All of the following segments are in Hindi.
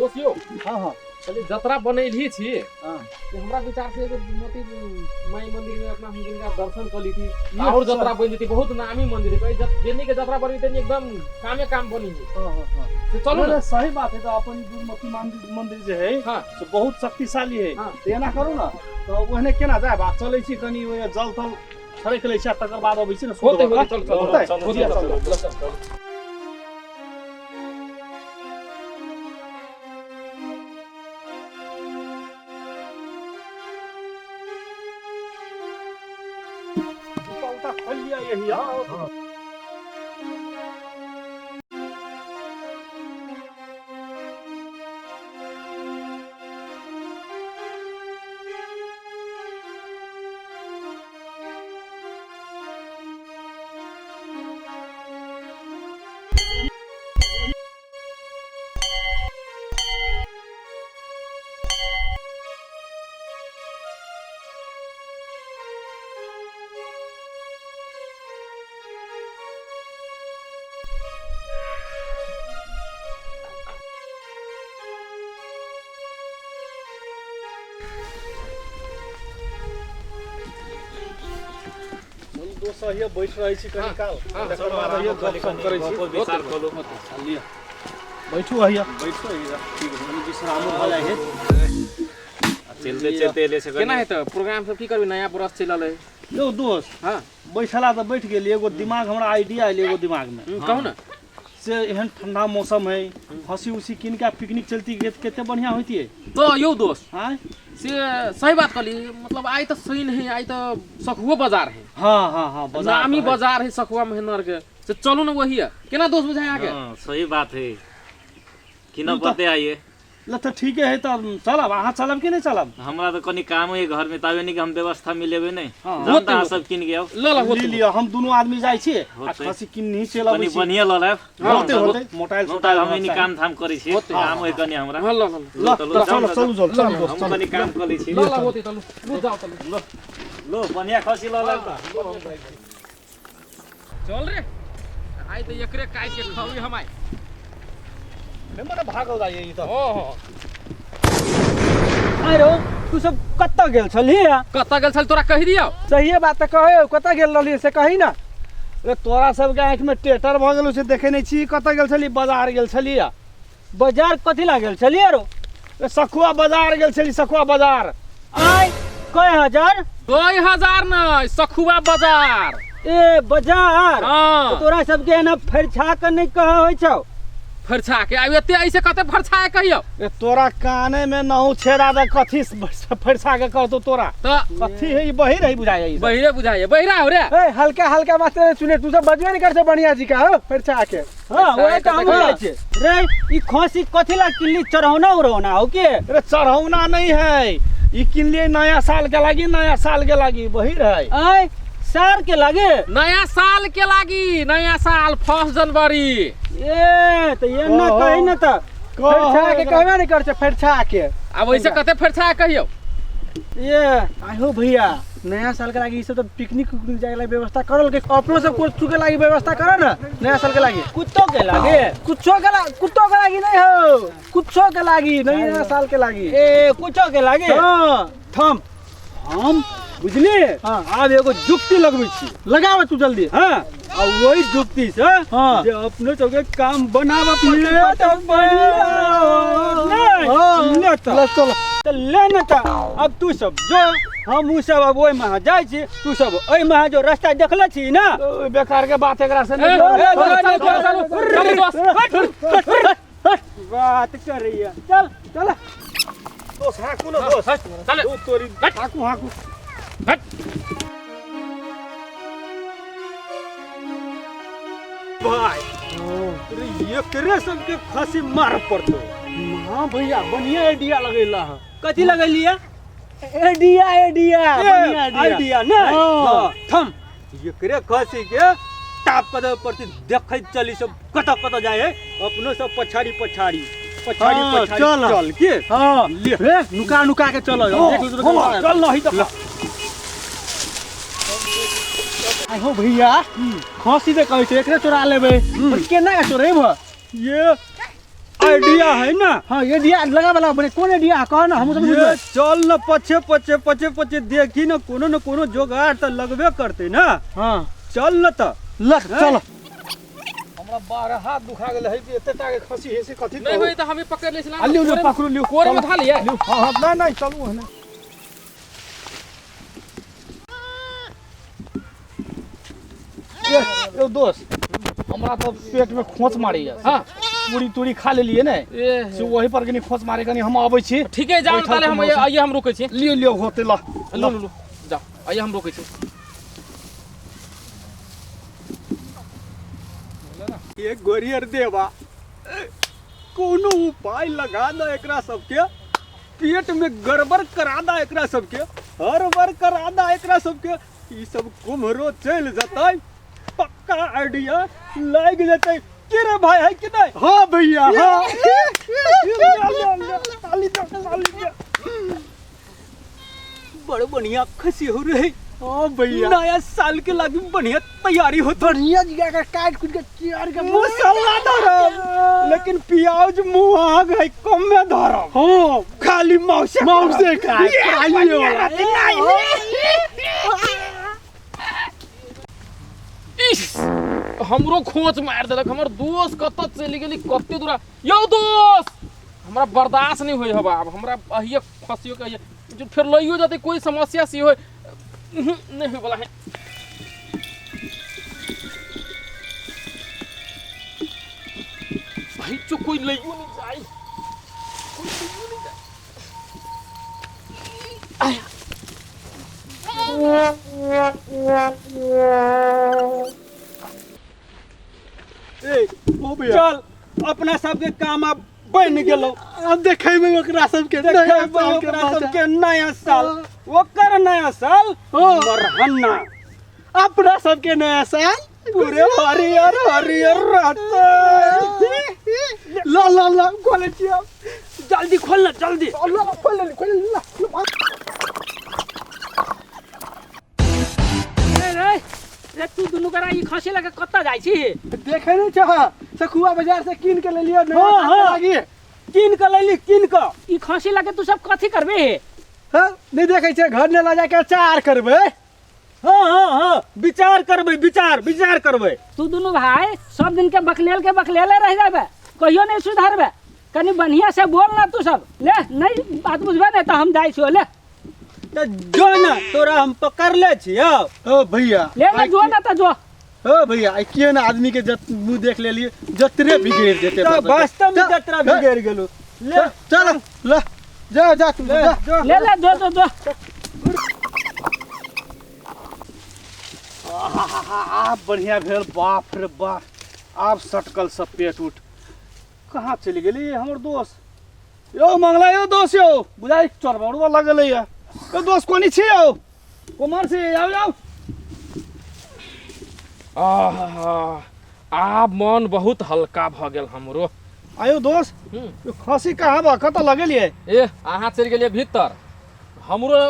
दोस्तियों हाँ हाँ चलिए जतरा बनैली छी हाँ हमरा विचार से मोती माई मंदिर में अपना हम जिनका दर्शन कर ली थी और जतरा बन जेती बहुत नामी मंदिर है जेनी के जतरा बनी तेनी एकदम कामे काम बनी है हाँ हाँ तो चलो ना सही बात है। तो अपन दुर्मती मंदिर जो है हाँ से बहुत शक्तिशाली है। हाँ। तो एना करू ना तो ओहने केना जाए बा चलै छी कनी ओ जल थल छड़क लै छी तकर बाद अबै छी ना होते सुबह होते चल चल चल उल्टा खोल लिया यही हां सही बैठ रही छी कनी काल तकर बाद आइयो गपशप करै छी विचार करू लिया बैठू आइया बैठो ठीक है मने विश्राम भ जाय है चलते चलते ले से केना है त प्रोग्राम सब की करबी नया बरस चलल है यो दोस्त हां बैठला त बैठ गेली एगो दिमाग हमरा आइडिया आइल एगो दिमाग में कहू ना से एहन ठंडा मौसम है हंसी उसी किन के पिकनिक चलती कितने बढ़िया होती है तो यो दोस्त हां से सही बात कहली मतलब आई तो सही नहीं आई तो सखुआ बाजार है हां हां हां नामी बाजार है सखुआ मेहनर के से चलो ना वही है केना दोस्त बुझाए आके हां सही बात है कि न बते आइए ल त ठीक है त चलब आहा चलब कि नहीं चलब हमरा तो कनी काम है घर में तावे नहीं कि हम व्यवस्था मिलेबे नहीं हाँ, जानता सब किन गयो ले लियो हम दोनों आदमी जाई छी आ खसी किन नहीं चलब कनी बढ़िया ल ले होते होते मोटाइल हम इनी काम धाम करै छी काम है कनी हमरा ल ल ल चल हम कनी काम करै छी ल ल होते चलो लु जाओ चलो लो बढ़िया खसी ल ले चल रे आई तो एकरे काई के खावी हम आई मेरा भागो जाइए ई त ओहो अरे तू सब कत्ता गेल छली कत्ता गेल छल तोरा कहि दियो सही बात त कहे कत्ता गेल रहली से कही ना। अरे तोरा सब के आंख में टेटर भ गेलो से देखे नहीं छी कत गेल छली बाजार गेल छली बाजार कथि ला गेल छली रो सखुआ बाजार गेल छली सखुआ बाजार आय कय हजार 2000 न सखुआ बाजार ए बाजार हां तोरा सब के ना फरछा के नहीं कह होय छौ फरछा के आब एते ऐसे कते फरछा है कहियो ए तोरा काने में नहु छेड़ा दे कथि फरछा के कहतो तोरा तो कथि है ई बही रही बुझाय ई बहिरे बुझाए बहिरा हो रे ए हल्का हल्का बात सुने तू सब बजबे नहीं कर से बढ़िया जी का हो फरछा के हां ओए काम होय छे रे ई खसी कथि ला किल्ली चढ़ौना उड़ौना हो के अरे चढ़ौना नहीं है ई किन लिए नया साल के लागी बही रही आय साल के लागे नया साल के लागी नया साल 1 जनवरी ए तो ये ना कहि ना त फरछा के कहबे नहीं कर से फरछा के अब ऐसे कते फरछा कहियो ये आहो भैया नया साल के लागी सब तो पिकनिक जाए लागी व्यवस्था करल के अपनो सब कुछ के लागी व्यवस्था करो ना नया साल के लागी कुत्तो के लागी कुत्तो के लागी नहीं हो कुत्तो के लागी नया साल के लागी ए कुत्तो के लागी हां थम हम बुझली हां आब एगो जुक्ति लगबै छी लगाव तू जल्दी हां आ वही जुक्ति से हां जे अपने सब के काम बनाव पड़े तो नहीं तो ले न त अब तू सब जो हम उ सब अब ओइ में जाय छी तू सब ओइ में जो रास्ता देखले छी ना बेकार के बात एकरा से बात कर रही है चल चल दोस्त हाकू ना दोस्त चल तोरी हाकू हट भाई अरे ये करे सब के फांसी मार पड़तो हां भैया बढ़िया आइडिया लगैला है कथि लगैलिया आइडिया बढ़िया आइडिया ना हां थम ये करे फांसी के टाप कदम प्रति देखै चली सब कत जाए है अपनो सब पछाड़ी चल के हां ले नुका के चलो देख चल नहीं तो आई हो भैया खसी दे कहै छै एकरे चोरा लेबे पर केना के चोरेब ये आइडिया है ना। हाँ ये दिया लगा वाला बने कौन है दिया कौन हम सब ये चल न पछे पछे पछे पछे देखी न कोनो जोगाड़ त लगबे करते ना। हाँ चल न त लग चलो हमरा बार हाथ दुखा गेल है कि एते टाके खसी है से कथि नहीं होई तो हमें पकड़ ले सलाम लियो लियो पकड़ू लियो कोरे में उठा लिया हां हां नहीं चलू है ना। यो दोस्त हमरा तो पेट में खोंच मारी है। हां पूरी तूरी खा लेलिए ने ए से वही पर कनी खोंच मारे कनी हम आबै छी। ठीक है जाओ ताले हम आइए हम रुकै छी लियो लियो होते ला लो लो जाओ आइए हम रुकै छी ये गोरियर देवा कोनो उपाय लगा दो एकरा सबके पेट में गड़बड़ करा दा एकरा सबके हड़बड़ करा दा एकरा सबके ई सब कुम्हरो चल जतै पक्का आइडिया लाग जतै के रे भाई है कि नहीं। हां भैया हां बड़ बढ़िया खसी हो रही। हां भैया नया साल के लागी बढ़िया तैयारी हो बढ़िया जगह का काट कुट के चियार के मसाला धरम लेकिन प्याज मुहाग है कम में धरम। हां खाली मौसे का खाली वाला हमरो खोच मार देलक हमर दोस्त कत चली गेली कते दूर यौ दोस्त हमरा बर्दाश्त नहीं होय हबा अब हमरा अहिए फसियो के जो फिर लइयो जाते कोई समस्या सी होय नहीं होय वाला है भाई जो कोई लइयो नहीं जाई कोई लइयो नहीं ए ओ भैया चल अपना सबके काम अब बन गेलो। अब देखे में ओकरा सब के ओकरा सबके नया साल ओकर नया साल मरहन्ना अपना सब के नया साल पूरे हरियर हरियर रहते। ला ला ला क्वालिटी जल्दी खोलना जल्दी खोल रे तू दुनु करा ई खसी लगे कत्ता जाई छी देखे नहीं चाह सखुआ बाजार से कीन के ले लियो नया हाँ, साल हाँ। लागी किन के लेली किन के ई खसी लगे तू सब कथि करबे हां नहीं देखे छे घर ने ला जाके अचार करबे। हाँ विचार करबे तू दुनु भाई सब दिन के बकलेले रह जाबे कहियो नहीं सुधारबे कनी बढ़िया से बोल ना तू सब ले नहीं बात बुझबे नहीं तो हम जाई छी ले तो जो ना तोरा हम पकड़ ले छियो। ओ भैया ले ना जो ना तो जो ओ भैया आई के ना आदमी के मुंह देख ले लिए जतरे बिगड़ जेते तो वास्तव में जतरा बिगड़ गेलो। ले चल ले जा तू जा ले ले जो बढ़िया भेल बाप रे बाप आप सटकल सब पेट उठ कहाँ चली गेली हमर दोस्त यो मंगला यो दोस्त यो बुझाई चरबड़वा लगल है यो दोस्त कोनी छी यो कुमार से आओ आब मन बहुत हल्का भ गेल हमरो आयो दोस्त यो खसी कहाँ बा कत लगेलिए ए अहाँ चलि गेलिए भीतर हमरो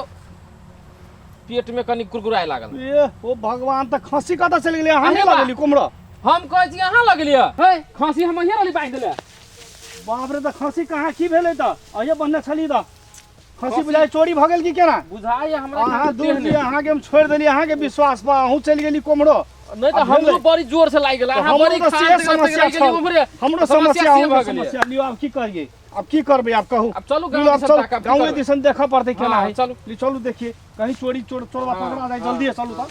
पेट में कनी कुरकुराए लागल ये ओ भगवान त खसी कत चली गेली अहाँ अरे नहीं बा। लगेली कुमड़ा हम कहै छी अहाँ लगलिए हे खांसी हम अहिए रहली बांध देले बाप रे त खसी कहाँ की भेलै त अहिए बन्ने छली त खसी बुझाई चोरी भ गेल की केना बुझाई हमरा अहाँ दूर जी अहाँ के हम छोड़ देली अहाँ के विश्वास बा अहू चली गेली कुमड़ो नहीं तो अब हमरो भेलै। बड़ी जोर से लाग गेल अहाँ हमरो बड़ी त से खान समस्या गेली उमरे हमरो समस्या हमरो समस्या लियो अब की करिए अब की करबे आप कहू अब चलू लियो, गांव अब दिसन चलू, ताकब गाँव दिसन देखा पड़ते केना हाँ, है चलू। चलू देखिए कहीं चोरवा हाँ, पकड़ा जाए हाँ। जल्दी है चलू त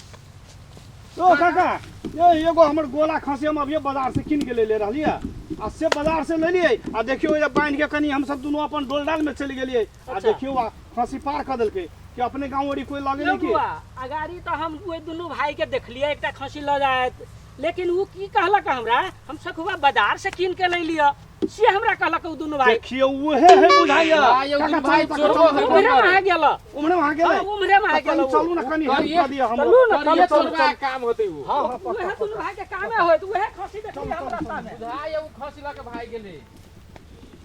ओ काका ये एगो हमर गोला खसी हम अभी बाजार से किन के ले रहली है आ से बाजार से ले लिए आ देखियो ये बांध के कनी हम सब दोनों अपन डोलडाल में चली गेलिए आ अच्छा। देखियो आ खसी पार कर देलके कि अपने गांव वाली कोई लगे नहीं की अगाड़ी तो हम ओए दुनु भाई के देखलिए एकटा खसी ल जाए लेकिन वो की कहलक हमरा हम सखुआ बाजार से कीन के ले लिया से हमरा कहलक उ दुनु भाई देखियो उहे है बुझाइया भाई काका, भाई चलू, चोरवा चलू, उमरे में आ गेल उमरे वहां गेले उमरे में आ गेल चलू ना कनी हेल्प कर दिया हम चलू ना करिए चलू चोरवा काम होते वो हां उहे दुनु भाई के कामे होय उहे खसी देखलिए हमरा सामने बुझाई उ खसी ला के भाई गेले